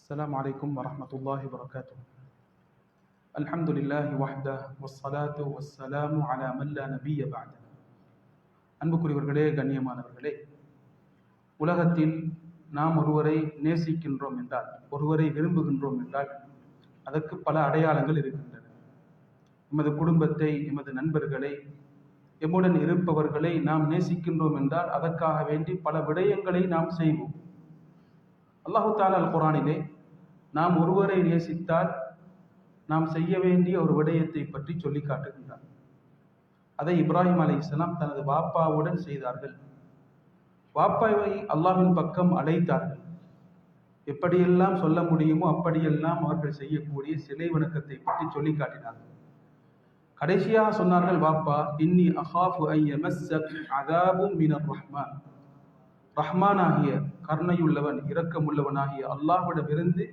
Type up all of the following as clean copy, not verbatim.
السلام عليكم ورحمة الله وبركاته. الحمد لله وحده والصلاة والسلام على من لا نبي بعده. அன்புக்குரியவர்களே, கண்ணியமானவர்களே, உலகத்தில் நாம் ஒருவரை நேசிக்கின்றோம் என்றால், ஒருவரை விரும்புகின்றோம் என்றால் அதற்கு பல அடையாளங்கள் இருக்கின்றன. எமது குடும்பத்தை, எமது நண்பர்களை, எம்முடன் இருப்பவர்களை நாம் நேசிக்கின்றோம் என்றால் அதற்காக வேண்டி பல விடயங்களை நாம் செய்வோம். அல்லாஹு தஆலா அல் குர்ஆனிலே நாம் ஒருவரை நேசித்தால் நாம் செய்ய வேண்டிய ஒரு விடயத்தை பற்றி சொல்லி காட்டுகின்றார். அதை இப்ராஹிம் அலைஹிஸ்ஸலாம் தனது வாப்பாவுடன் செய்தார்கள். வாப்பாவை அல்லாஹ்வின் பக்கம் அழைத்தார்கள். எப்படியெல்லாம் சொல்ல முடியுமோ அப்படியெல்லாம் அவர்கள் செய்யக்கூடிய சிலை வணக்கத்தை பற்றி சொல்லி காட்டினார்கள். கடைசியாக சொன்னார்கள், வாப்பா, இன்னி அஹாஃபு அன் யமஸ்ஸக அஸாபும் மினர் ரஹ்மான், ரஹ்மானாகிய கருணையுள்ளவன் இரக்கமுள்ளவனாகிய அல்லாஹ்விடமிருந்து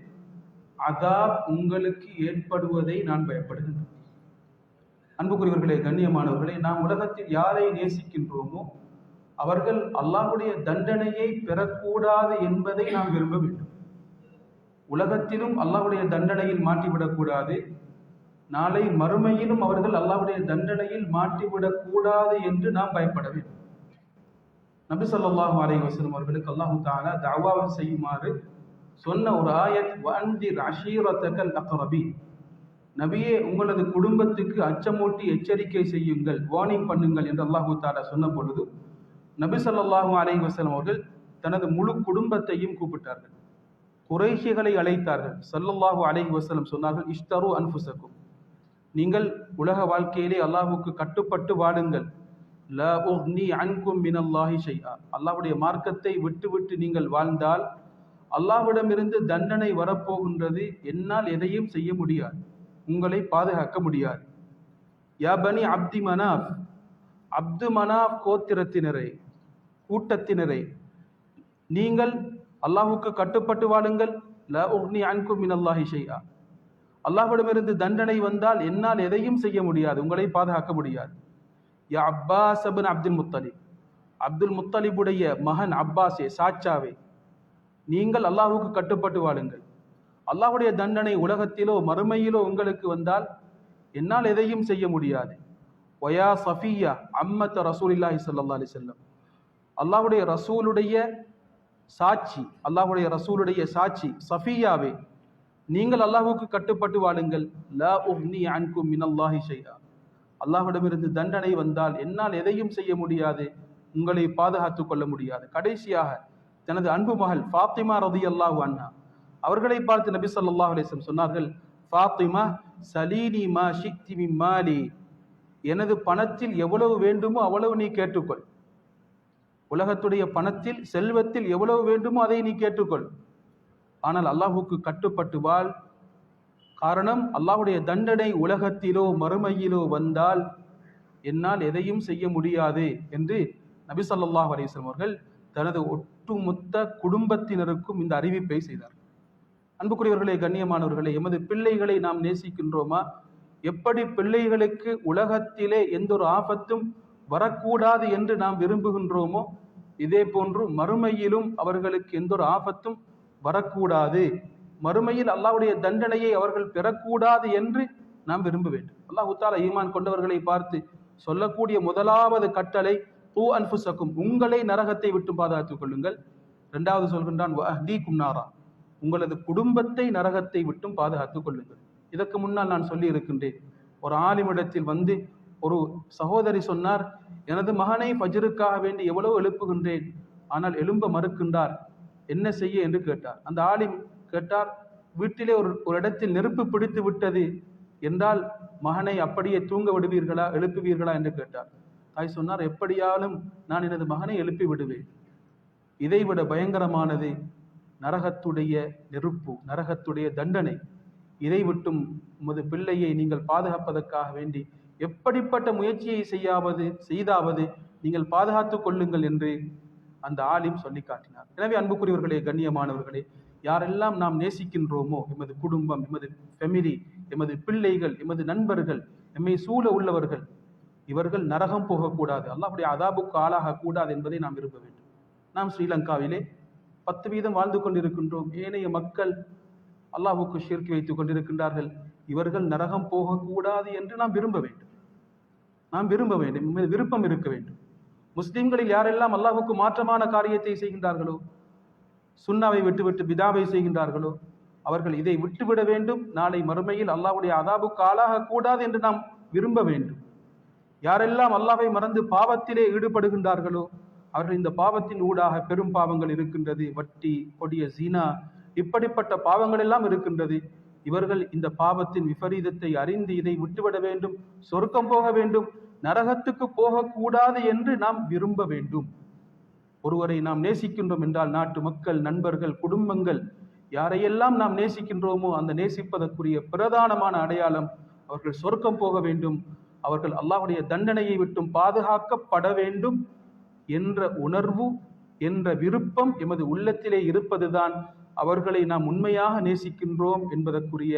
அஸாப் உங்களுக்கு ஏற்படுவதை நான் பயப்படுகின்றேன். அன்புக்குரியவர்களே, கண்ணியமானவர்களே, நாம் உலகத்தில் யாரை நேசிக்கின்றோமோ அவர்கள் அல்லாஹ்வுடைய தண்டனையை பெறக்கூடாது என்பதை நாம் விரும்ப வேண்டும். உலகத்திலும் அல்லாஹ்வுடைய தண்டனையில் மாட்டிவிடக்கூடாது, நாளை மறுமையிலும் அவர்கள் அல்லாஹ்வுடைய தண்டனையில் மாட்டிவிடக்கூடாது என்று நாம் பயப்பட வேண்டும். நபி ஸல்லல்லாஹு அலைஹி வஸல்லம் அவர்களுக்கு அல்லாஹ் தஆலா தஅவா செய்யுமாறு சொன்ன ஒரு ஆயத், வஅன்திர் அஷீரத்தகல் அக்ரபீன், நபியே, உங்களது குடும்பத்துக்கு அச்சமூட்டி எச்சரிக்கை செய்யுங்கள், வார்னிங் பண்ணுங்கள் என்று அல்லாஹ் தஆலா சொன்ன பொழுது நபி ஸல்லல்லாஹு அலைஹி வஸல்லம் அவர்கள் தனது முழு குடும்பத்தையும் கூப்பிட்டார்கள். குறைஷிகளை அழைத்தார்கள். ஸல்லல்லாஹு அலைஹி வஸல்லம் சொன்னார்கள், இஷ்தரு அன்ஃபுஸக்கும், நீங்கள் உலக வாழ்க்கையிலே அல்லாஹ்வுக்கு கட்டுப்பட்டு வாழுங்கள். லா உக்னி அன்கும் மினல்லாஹி ஷைஆ, அல்லாஹ்வுடைய மார்க்கத்தை விட்டு நீங்கள் வாழ்ந்தால் அல்லாஹ்விடமிருந்து தண்டனை வரப்போகின்றது, என்னால் எதையும் செய்ய முடியாது, உங்களை பாதுகாக்க முடியாது. யா பனி அப்தி மனாஃப், அப்து மனாஃப் கோத்திரத்தினரே, கூட்டத்தினரே, நீங்கள் அல்லாஹ்வுக்கு கட்டுப்பட்டு வாழுங்கள். லா உக்னி அன்கும் மினல்லாஹி ஷைஆ, அல்லாஹ்விடமிருந்து தண்டனை வந்தால் என்னால் எதையும் செய்ய முடியாது, உங்களை பாதுகாக்க முடியாது. யா அப்பாஸ் இப்னு அப்துல் முத்தலிப், அப்துல் முத்தலிபுடைய மகன் அப்பாஸே, சாச்சாவே, நீங்கள் அல்லாஹ்வுக்கு கட்டுப்பட்டு வாழுங்கள். அல்லாஹ்வுடைய தண்டனை உலகத்திலோ மறுமையிலோ உங்களுக்கு வந்தால் என்னால் எதையும் செய்ய முடியாது. வயா சஃபியா அம்மத் ரசூலில்லாஹி ஸல்லல்லாஹு அலைஹி வஸல்லம், அல்லாஹ்வுடைய ரசூலுடைய சாட்சி, அல்லாஹ்வுடைய ரசூலுடைய சாட்சி சஃபியாவே, நீங்கள் அல்லாஹ்வுக்கு கட்டுப்பட்டு வாழுங்கள். லா உக்னி அன்கும் மினல்லாஹி ஷைஆ, அல்லாஹ்விடமிருந்து தண்டனை வந்தால் என்னால் எதையும் செய்ய முடியாது, உங்களை பாதுகாத்துக் கொள்ள முடியாது. கடைசியாக தனது அன்பு மகள் ஃபாத்திமா ரலியல்லாஹு அன்ஹா அவர்களை பார்த்து நபி ஸல்லல்லாஹு அலைஹி வஸல்லம் சொன்னார்கள், ஃபாத்திமா சலீனி மா ஷிக்தி மின் மாலி, எனது பணத்தில் எவ்வளவு வேண்டுமோ அவ்வளவு நீ கேட்டுக்கொள். உலகத்துடைய பணத்தில், செல்வத்தில் எவ்வளவு வேண்டுமோ அதை நீ கேட்டுக்கொள். ஆனால் அல்லாஹ்வுக்கு கட்டுப்பட்டு வாழ். காரணம், அல்லாஹ்வுடைய தண்டனை உலகத்திலோ மறுமையிலோ வந்தால் என்னால் எதையும் செய்ய முடியாது என்று நபி ஸல்லல்லாஹு அலைஹி வஸல்லம் அவர்கள் தனது ஒட்டுமொத்த குடும்பத்தினருக்கும் இந்த அறிவிப்பை செய்தார். அன்புக்குரியவர்களே, கண்ணியமானவர்களே, எமது பிள்ளைகளை நாம் நேசிக்கின்றோமா? எப்படி பிள்ளைகளுக்கு உலகத்திலே எந்த ஒரு ஆபத்தும் வரக்கூடாது என்று நாம் விரும்புகின்றோமோ இதே போன்று மறுமையிலும் அவர்களுக்கு எந்த ஒரு ஆபத்தும் வரக்கூடாது, மறுமையில் அல்லாஹ்வுடைய தண்டனையை அவர்கள் பெறக்கூடாது என்று நாம் விரும்ப வேண்டும். அல்லாஹ் தஆலா ஈமான் கொண்டவர்களை பார்த்து சொல்லக்கூடிய முதலாவது கட்டளை, கூ அன்ஃபுஸக்கும், உங்களை நரகத்தை விட்டு பாதுகாத்துக் கொள்ளுங்கள். இரண்டாவது சொல்கின்றான், வஅஹ்தீக்கும் நாரா, உங்களது குடும்பத்தை நரகத்தை விட்டும் பாதுகாத்துக் கொள்ளுங்கள். இதற்கு முன்னால் நான் சொல்லி இருக்கின்றேன், ஒரு ஆலிமிடத்தில் வந்து ஒரு சகோதரி சொன்னார், எனது மகனை ஃபஜ்ருக்காக வேண்டி எவ்வளவு எழுப்புகின்றேன், ஆனால் எழும்ப மறுக்கின்றார், என்ன செய்ய என்று கேட்டார். அந்த ஆலிம் கேட்டார், வீட்டிலே ஒரு இடத்தில் நெருப்பு பிடித்து விட்டது என்றால் மகனை அப்படியே தூங்க விடுவீர்களா, எழுப்புவீர்களா என்று கேட்டார். தாய் சொன்னார், எப்படியாலும் நான் எனது மகனை எழுப்பி விடுவேன். இதைவிட பயங்கரமானது நரகத்துடைய நெருப்பு, நரகத்துடைய தண்டனை. இதை விட்டும் உமது பிள்ளையை நீங்கள் பாதுகாப்பதற்காக வேண்டி எப்படிப்பட்ட முயற்சியை செய்தாவது நீங்கள் பாதுகாத்துக் கொள்ளுங்கள் என்று அந்த ஆலிம் சொல்லி காட்டினார். எனவே அன்புக்குரியவர்களே, கண்ணியமானவர்களே, யாரெல்லாம் நாம் நேசிக்கின்றோமோ, எமது குடும்பம், எமது ஃபெமிலி, எமது பிள்ளைகள், எமது நண்பர்கள், எம்மை சூழ உள்ளவர்கள், இவர்கள் நரகம் போகக்கூடாது, அல்லாஹ்வுடைய அதாபுக்கு ஆளாகக்கூடாது என்பதை நாம் விரும்ப வேண்டும். நாம் ஸ்ரீலங்காவிலே 10% வாழ்ந்து கொண்டிருக்கின்றோம். ஏனைய மக்கள் அல்லாஹ்வுக்கு ஷிர்க் வைத்துக் கொண்டிருக்கின்றார்கள். இவர்கள் நரகம் போகக்கூடாது என்று நாம் விரும்ப வேண்டும். விருப்பம் இருக்க வேண்டும். முஸ்லிம்களில் யாரெல்லாம் அல்லாஹ்வுக்கு மாற்றமான காரியத்தை செய்கின்றார்களோ, சுன்னாவை விட்டுவிட்டு பிதாவை செய்கின்றார்களோ, அவர்கள் இதை விட்டுவிட வேண்டும். நாளை மறுமையில் அல்லாஹ்வுடைய அதாபுக்கு ஆளாக கூடாது என்று நாம் விரும்ப வேண்டும். யாரெல்லாம் அல்லாஹ்வை மறந்து பாவத்திலே ஈடுபடுகின்றார்களோ, அவர்கள் இந்த பாவத்தின் ஊடாக பெரும் பாவங்கள் இருக்கின்றது. வட்டி, கொடிய ஜீனா, இப்படிப்பட்ட பாவங்கள் எல்லாம் இருக்கின்றது. இவர்கள் இந்த பாவத்தின் விபரீதத்தை அறிந்து இதை விட்டுவிட வேண்டும், சொர்க்கம் போக வேண்டும், நரகத்துக்கு போகக்கூடாது என்று நாம் விரும்ப வேண்டும். ஒருவரை நாம் நேசிக்கின்றோம் என்றால், நாட்டு மக்கள், நண்பர்கள், குடும்பங்கள், யாரையெல்லாம் நாம் நேசிக்கின்றோமோ அந்த நேசிப்பதற்குரிய பிரதானமான அடையாளம் அவர்கள் சொர்க்கம் போக வேண்டும், அவர்கள் அல்லாஹ்வுடைய தண்டனையை விட்டும் பாதுகாக்கப்பட வேண்டும் என்ற உணர்வு, என்ற விருப்பம் எமது உள்ளத்திலே இருப்பதுதான் அவர்களை நாம் உண்மையாக நேசிக்கின்றோம் என்பதற்குரிய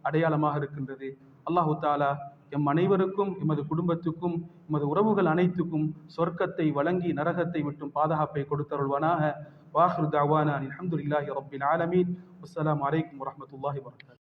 அடையாளமாக இருக்கின்றது. அல்லாஹு தாலா எம் அனைவருக்கும், எமது குடும்பத்துக்கும், எமது உறவுகள் அனைத்துக்கும் சொர்க்கத்தை வழங்கி நரகத்தை விட்டும் பாதுகாப்பை கொடுத்தருள்வானாக. வாஹிரு தஅவானா அல்ஹம்துலில்லாஹி ரப்பில் ஆலமீன். அஸ்ஸலாமு அலைக்கும் வரஹ்மத்துல்லாஹி வபரகாத்துஹு.